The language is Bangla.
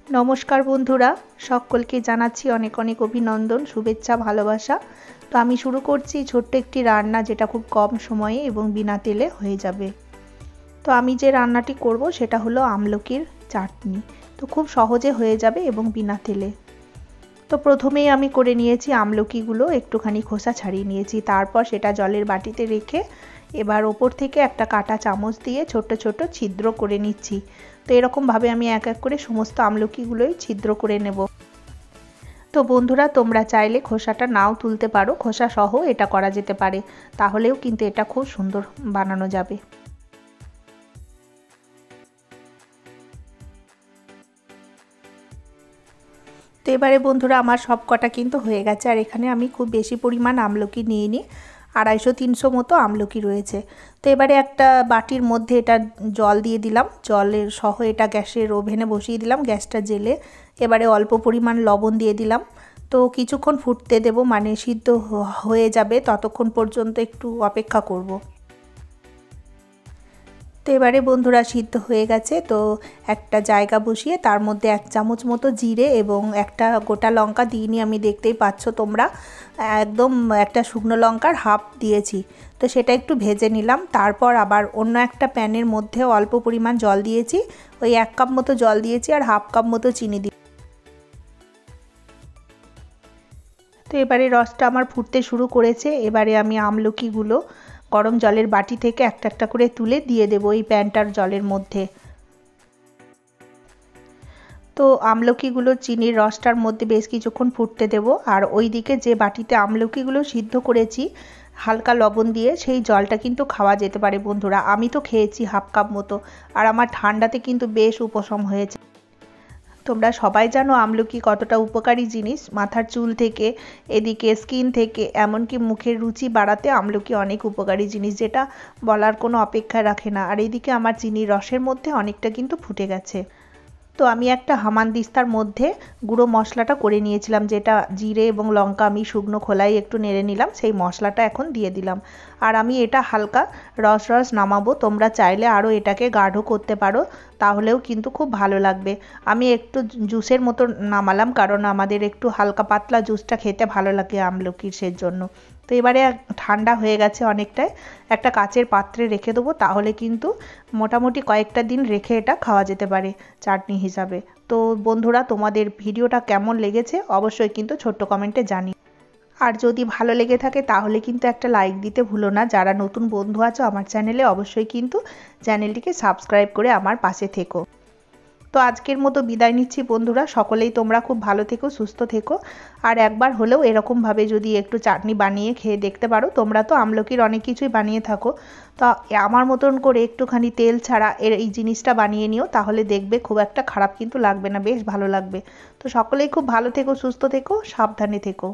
নমস্কার বন্ধুরা, সকলকে জানাচ্ছি অনেক অনেক অভিনন্দন, শুভেচ্ছা, ভালোবাসা। তো আমি শুরু করছি ছোট্ট একটি রান্না, যেটা খুব কম সময়ে এবং বিনা তেলে হয়ে যাবে। তো আমি যে রান্নাটি করব সেটা হলো আমলকির চাটনি। তো খুব সহজে হয়ে যাবে এবং বিনা তেলে। তো প্রথমেই আমি করে নিয়েছি আমলকিগুলো একটুখানি খোসা ছাড়িয়ে নিয়েছি, তারপর সেটা জলের বাটিতে রেখে এবার ওপর থেকে একটা কাঁটা চামচ দিয়ে ছোট্ট ছোট্ট ছিদ্র করে নিচ্ছি। তো এরকমভাবে আমি এক এক করে সমস্ত আমলকিগুলোই ছিদ্র করে নেব। তো বন্ধুরা, তোমরা চাইলে খোসাটা নাও তুলতে পারো, খোসা সহ এটা করা যেতে পারে, তাহলেও কিন্তু এটা খুব সুন্দর বানানো যাবে। তো এবারে বন্ধুরা, আমার সব কটা কিন্তু হয়ে গেছে। আর এখানে আমি খুব বেশি পরিমাণ আমলকি নিইনি, 250-300 মতো আমলকি রয়েছে। তো এবারে একটা বাটির মধ্যে এটা জল দিয়ে দিলাম, জলের সহ এটা গ্যাসের ওভেনে বসিয়ে দিলাম, গ্যাসটা জেলে। এবারে অল্প পরিমাণ লবণ দিয়ে দিলাম। তো কিছুক্ষণ ফুটতে দেব, মানে সিদ্ধ হয়ে যাবে, ততক্ষণ পর্যন্ত একটু অপেক্ষা করব। তো এবারে বন্ধুরা সিদ্ধ হয়ে গেছে। তো একটা জায়গা বসিয়ে তার মধ্যে 1 চামচ মতো জিরে এবং একটা গোটা লঙ্কা দিইনি, আমি দেখতেই পাচ্ছ তোমরা, একদম একটা শুকনো লঙ্কার হাফ দিয়েছি। তো সেটা একটু ভেজে নিলাম। তারপর আবার অন্য একটা প্যানের মধ্যে অল্প পরিমাণ জল দিয়েছি, ওই 1 কাপ মতো জল দিয়েছি আর হাফ কাপ মতো চিনি দিই। তো এবারে রসটা আমার ফুটতে শুরু করেছে। এবারে আমি আমলকিগুলো গরম জলের বাটি থেকে একটা একটা করে তুলে দিয়ে দেবো এই প্যানটার জলের মধ্যে। তো আমলকিগুলো চিনির রসটার মধ্যে বেশ কিছুক্ষণ ফুটতে দেব। আর ওই দিকে যে বাটিতে আমলকিগুলো সিদ্ধ করেছি হালকা লবণ দিয়ে, সেই জলটা কিন্তু খাওয়া যেতে পারে বন্ধুরা। আমি তো খেয়েছি হাফ কাপ মতো, আর আমার ঠান্ডাতে কিন্তু বেশ উপশম হয়েছে। তোমরা সবাই জানো আমলকি কতটা উপকারী জিনিস, মাথার চুল থেকে এদিকে স্কিন থেকে এমনকি মুখের রুচি বাড়াতে আমলকি অনেক উপকারী জিনিস, যেটা বলার কোনো অপেক্ষা রাখে না। আর এইদিকে আমার চিনির রসের মধ্যে অনেকটা কিন্তু ফুটে গেছে। তো আমি একটা হামানদিস্তার মধ্যে গুঁড়ো মশলাটা করে নিয়েছিলাম, যেটা জিরে এবং লঙ্কা আমি শুকনো খোলায় একটু নেড়ে নিলাম, সেই মশলাটা এখন দিয়ে দিলাম। আর আমি এটা হালকা রস নামাবো, তোমরা চাইলে আরও এটাকে গাঢ় করতে পারো, তাহলেও কিন্তু খুব ভালো লাগবে। আমি একটু জুসের মতো নামালাম, কারণ আমাদের একটু হালকা পাতলা জুসটা খেতে ভালো লাগে আমলকির, সেজন্য। তো এবারে ঠান্ডা হয়ে গেছে অনেকটাই, একটা কাচের পাত্রে রেখে দেবো, তাহলে কিন্তু মোটামুটি কয়েকটা দিন রেখে এটা খাওয়া যেতে পারে চাটনি হিসাবে। তো বন্ধুরা, তোমাদের ভিডিওটা কেমন লেগেছে অবশ্যই কিন্তু ছোট্ট কমেন্টে জানি। আর যদি ভালো লেগে থাকে তাহলে কিন্তু একটা লাইক দিতে ভুলো না। যারা নতুন বন্ধু আছো আমার চ্যানেলে, অবশ্যই কিন্তু চ্যানেলটিকে সাবস্ক্রাইব করে আমার পাশে থেকো। তো আজকের মতো বিদায় নিচ্ছি বন্ধুরা, সকলেই তোমরা খুব ভালো থেকো, সুস্থ থেকো। আর একবার হলেও এরকমভাবে যদি একটু চাটনি বানিয়ে খেয়ে দেখতে পারো। তোমরা তো আমলকির অনেক কিছুই বানিয়ে থাকো, তো আমার মতন করে একটুখানি তেল ছাড়া এই জিনিসটা বানিয়ে নিও, তাহলে দেখবে খুব একটা খারাপ কিন্তু লাগবে না, বেশ ভালো লাগবে। তো সকলেই খুব ভালো থেকো, সুস্থ থেকো, সাবধানে থেকো।